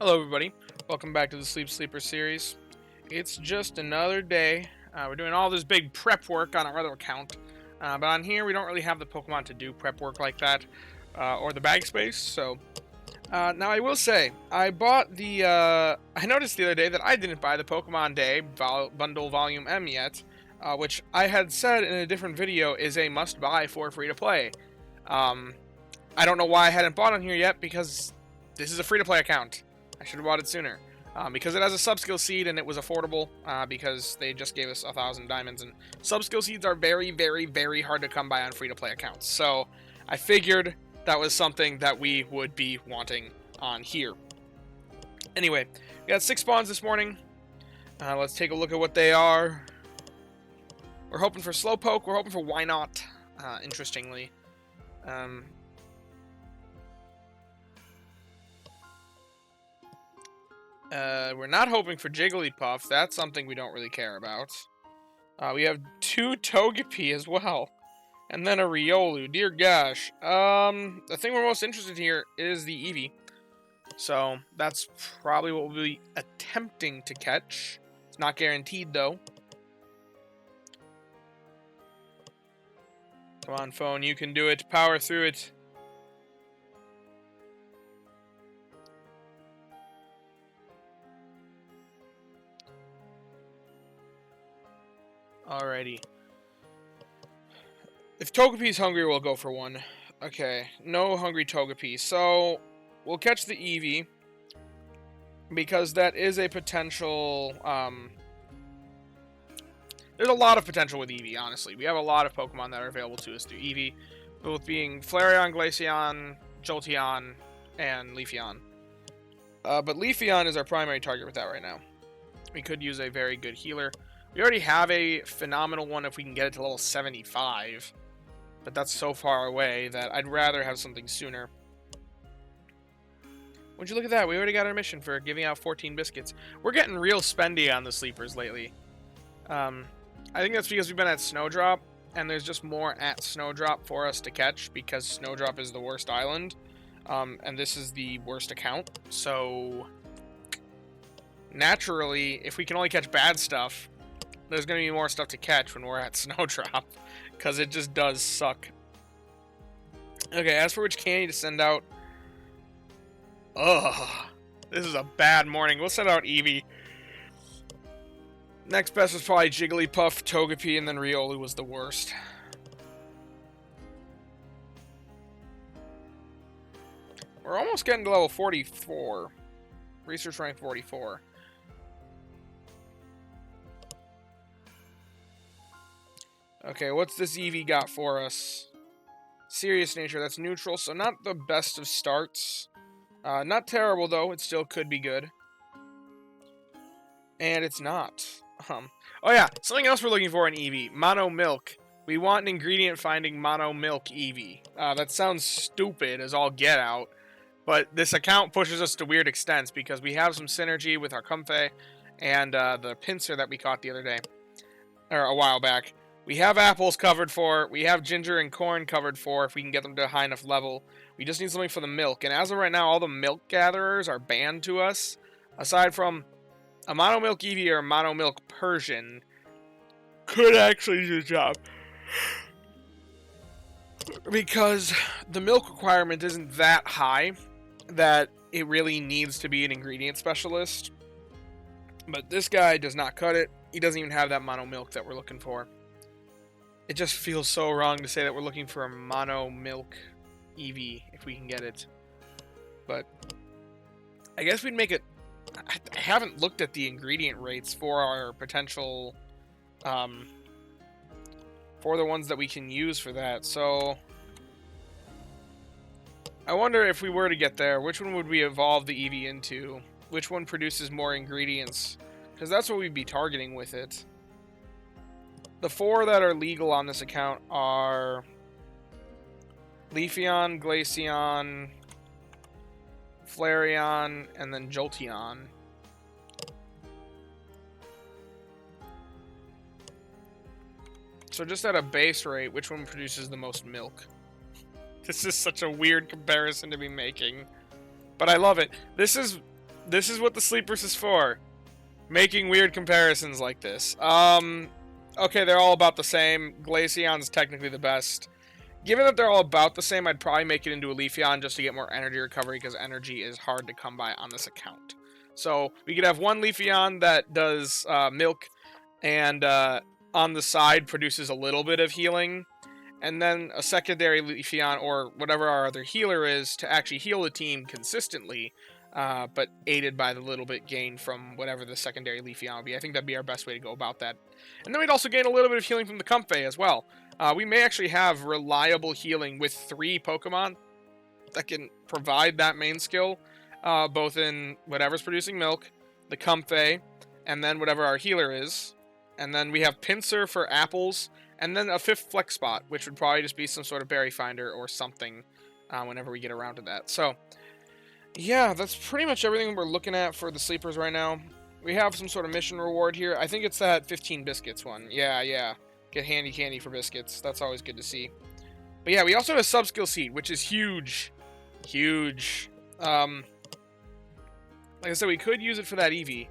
Hello everybody, welcome back to the Sleep Sleeper series. It's just another day. We're doing all this big prep work on our other account, but on here we don't really have the Pokemon to do prep work like that, or the bag space, so... now I will say, I bought the, I noticed the other day that I didn't buy the Pokemon Day Bundle Volume M yet, which I had said in a different video is a must-buy for free-to-play. I don't know why I hadn't bought on here yet, because this is a free-to-play account. I should have bought it sooner. Because it has a sub-skill seed and it was affordable, because they just gave us 1,000 diamonds, and sub-skill seeds are very, very, very hard to come by on free-to-play accounts. So I figured that was something that we would be wanting on here. Anyway, we got 6 spawns this morning. Let's take a look at what they are. We're hoping for Slowpoke. We're hoping for Why Not, interestingly. We're not hoping for Jigglypuff. That's something we don't really care about. We have 2 Togepi as well. And then a Riolu. Dear gosh. The thing we're most interested in here is the Eevee. So, that's probably what we'll be attempting to catch. It's not guaranteed, though. Come on, phone. You can do it. Power through it. Alrighty. If Togepi's hungry, we'll go for one. Okay, no hungry Togepi. So, we'll catch the Eevee, because that is a potential, there's a lot of potential with Eevee, honestly. We have a lot of Pokemon that are available to us through Eevee, both being Flareon, Glaceon, Jolteon, and Leafeon. But Leafeon is our primary target with that right now. We could use a very good healer. We already have a phenomenal one if we can get it to level 75. But that's so far away that I'd rather have something sooner. Would you look at that? We already got our mission for giving out 14 biscuits. We're getting real spendy on the sleepers lately. I think that's because we've been at Snowdrop, and there's just more at Snowdrop for us to catch, because Snowdrop is the worst island, and this is the worst account. So, naturally, if we can only catch bad stuff, there's going to be more stuff to catch when we're at Snowdrop, because it just does suck. Okay, as for which candy to send out... Ugh, this is a bad morning. We'll send out Eevee. Next best was probably Jigglypuff, Togepi, and then Riolu was the worst. We're almost getting to level 44. Research rank 44. Okay, what's this Eevee got for us? Serious nature, that's neutral, so not the best of starts. Not terrible, though. It still could be good. And it's not. Oh yeah, something else we're looking for in Eevee. Mono Milk. We want an ingredient finding Mono Milk Eevee. That sounds stupid as all get out. But this account pushes us to weird extents because we have some synergy with our Comfey and the Pinsir that we caught the other day. Or a while back. We have apples covered for. We have ginger and corn covered for if we can get them to a high enough level. We just need something for the milk. And as of right now, all the milk gatherers are banned to us. Aside from a Mono Milk Eevee or a Mono Milk Persian could actually do the job. Because the milk requirement isn't that high that it really needs to be an ingredient specialist. But this guy does not cut it. He doesn't even have that Mono Milk that we're looking for. It just feels so wrong to say that we're looking for a Mono Milk Eevee if we can get it. But I guess we'd make it... I haven't looked at the ingredient rates for our potential... for the ones that we can use for that, so... I wonder if we were to get there, which one would we evolve the Eevee into? Which one produces more ingredients? Because that's what we'd be targeting with it. The 4 that are legal on this account are Leafeon, Glaceon, Flareon, and then Jolteon. So just at a base rate, which one produces the most milk? This is such a weird comparison to be making. But I love it. This is This is what the Sleepers is for. Making weird comparisons like this. Okay, they're all about the same. Glaceon's technically the best. Given that they're all about the same, I'd probably make it into a Leafeon just to get more energy recovery, because energy is hard to come by on this account. So we could have one Leafeon that does milk and on the side produces a little bit of healing, and then a secondary Leafeon or whatever our other healer is to actually heal the team consistently, but aided by the little bit gain from whatever the secondary Leafeon would be. I think that'd be our best way to go about that. And then we'd also gain a little bit of healing from the Comfey as well. We may actually have reliable healing with 3 Pokemon that can provide that main skill, both in whatever's producing milk, the Comfey, and then whatever our healer is. And then we have Pinsir for apples, and then a 5th flex spot, which would probably just be some sort of berry finder or something whenever we get around to that. So, yeah, that's pretty much everything we're looking at for the sleepers right now. We have some sort of mission reward here. I think it's that 15 biscuits one. Yeah. Get handy candy for biscuits. That's always good to see. But yeah, we also have a sub-skill seed, which is huge. Huge. Like I said, we could use it for that Eevee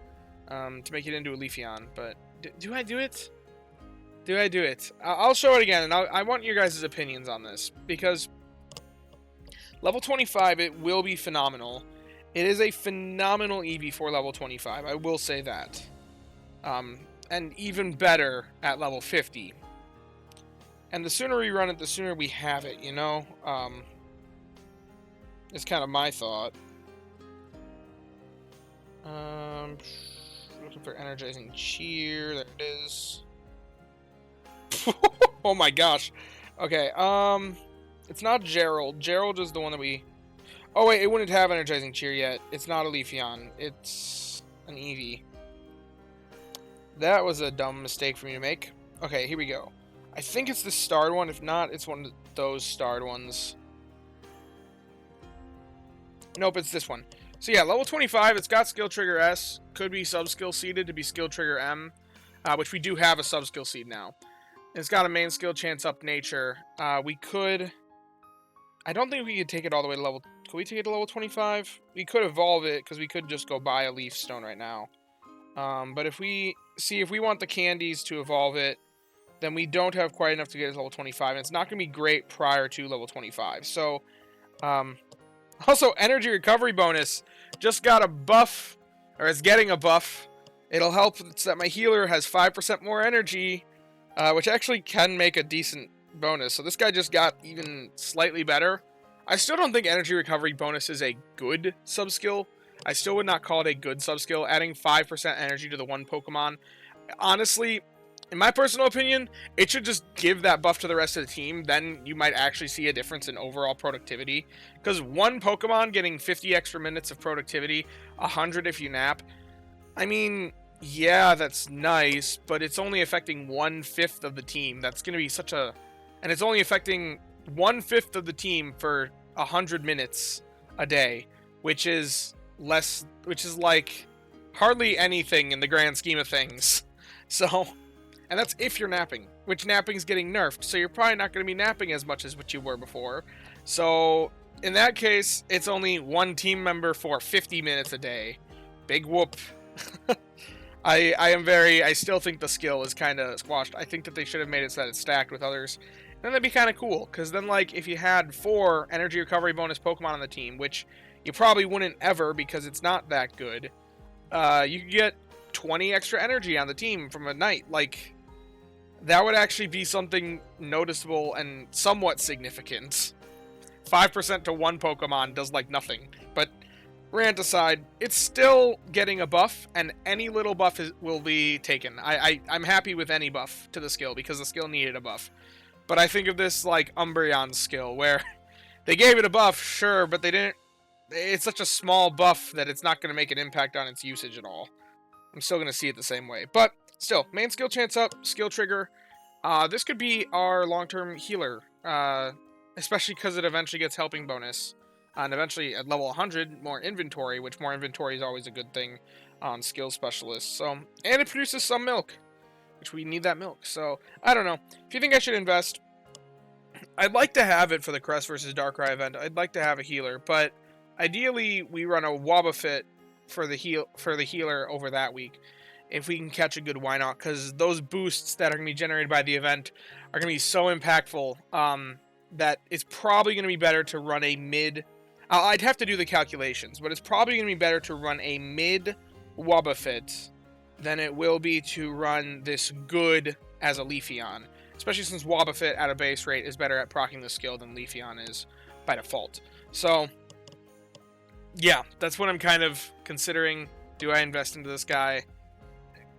to make it into a Leafeon, but do I do it? Do I do it? I'll show it again, and I want your guys' opinions on this, because level 25, it will be phenomenal. It is a phenomenal Eevee for level 25, I will say that. And even better at level 50. And the sooner we run it, the sooner we have it, you know? It's kind of my thought. Looking for Energizing Cheer. There it is. Oh my gosh. Okay, it's not Gerald. Gerald is the one that we... Oh wait, it wouldn't have Energizing Cheer yet. It's not a Leafeon. It's an Eevee. That was a dumb mistake for me to make. Okay, here we go. I think it's the starred one. If not, it's one of those starred ones. Nope, it's this one. So yeah, level 25, it's got Skill Trigger S. Could be sub-skill seeded to be Skill Trigger M, which we do have a sub-skill seed now. It's got a main skill chance up nature. We could... I don't think we could take it all the way to level... Could we take it to level 25? We could evolve it, because we could just go buy a Leaf Stone right now. But if we... See, if we want the candies to evolve it, then we don't have quite enough to get it to level 25. And it's not going to be great prior to level 25. So, also, energy recovery bonus just got a buff, or is getting a buff. It'll help so that my healer has 5% more energy, which actually can make a decent bonus. So this guy just got even slightly better. I still don't think energy recovery bonus is a good sub-skill. I still would not call it a good sub-skill. Adding 5% energy to the one Pokemon, honestly, in my personal opinion, it should just give that buff to the rest of the team. Then you might actually see a difference in overall productivity. Because one Pokemon getting 50 extra minutes of productivity, 100 if you nap, I mean, yeah, that's nice, but it's only affecting 1/5 of the team. That's going to be such a... And it's only affecting 1/5 of the team for 100 minutes a day, which is less... Which is like hardly anything in the grand scheme of things. So... And that's if you're napping, which napping's getting nerfed, so you're probably not going to be napping as much as what you were before. So, in that case, it's only one team member for 50 minutes a day. Big whoop. I still think the skill is kind of squashed. I think that they should have made it so that it's stacked with others. Then that'd be kind of cool, because then, like, if you had 4 energy recovery bonus Pokemon on the team, which you probably wouldn't ever because it's not that good, you could get 20 extra energy on the team from a night. Like... That would actually be something noticeable and somewhat significant. 5% to one Pokemon does like nothing. But rant aside, it's still getting a buff, and any little buff will be taken. I'm happy with any buff to the skill, because the skill needed a buff. But I think of this like Umbreon's skill, where they gave it a buff, sure, but they didn't... It's such a small buff that it's not going to make an impact on its usage at all. I'm still going to see it the same way. But... Still, main skill chance up, skill trigger. This could be our long-term healer, especially because it eventually gets helping bonus. And eventually, at level 100, more inventory, which more inventory is always a good thing on skill specialists. So, and it produces some milk, which we need that milk. So, I don't know. If you think I should invest, I'd like to have it for the Crest versus Darkrai event. I'd like to have a healer, but ideally, we run a Wobbuffet for the healer over that week. If we can catch a good why not, because those boosts that are going to be generated by the event are going to be so impactful that it's probably going to be better to run a mid. I'd have to do the calculations, but it's probably going to be better to run a mid Wobbuffet than it will be to run this good as a Leafeon, especially since Wobbuffet at a base rate is better at proccing the skill than Leafeon is by default. So, yeah, that's what I'm kind of considering. Do I invest into this guy?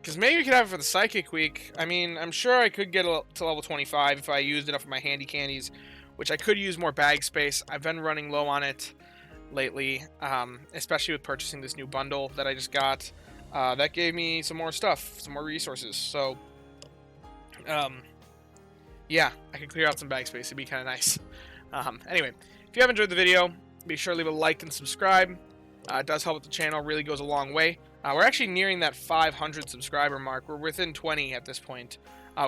Because maybe we could have it for the Psychic Week. I mean, I'm sure I could get to level 25 if I used enough of my handy candies, which I could use more bag space. I've been running low on it lately, especially with purchasing this new bundle that I just got. That gave me some more stuff, some more resources. So, yeah, I could clear out some bag space. It'd be kind of nice. Anyway, if you have enjoyed the video, be sure to leave a like and subscribe. It does help with the channel. Really goes a long way. We're actually nearing that 500 subscriber mark. We're within 20 at this point,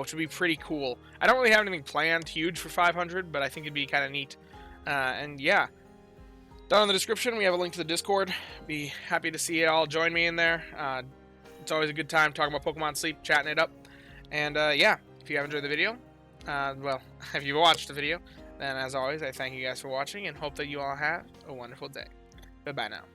which would be pretty cool. I don't really have anything planned huge for 500, but I think it'd be kind of neat. And yeah, down in the description, we have a link to the Discord. Be happy to see you all join me in there. It's always a good time talking about Pokemon Sleep, chatting it up. And yeah, if you have enjoyed the video, well, if you watched the video, then as always, I thank you guys for watching and hope that you all have a wonderful day. Bye-bye now.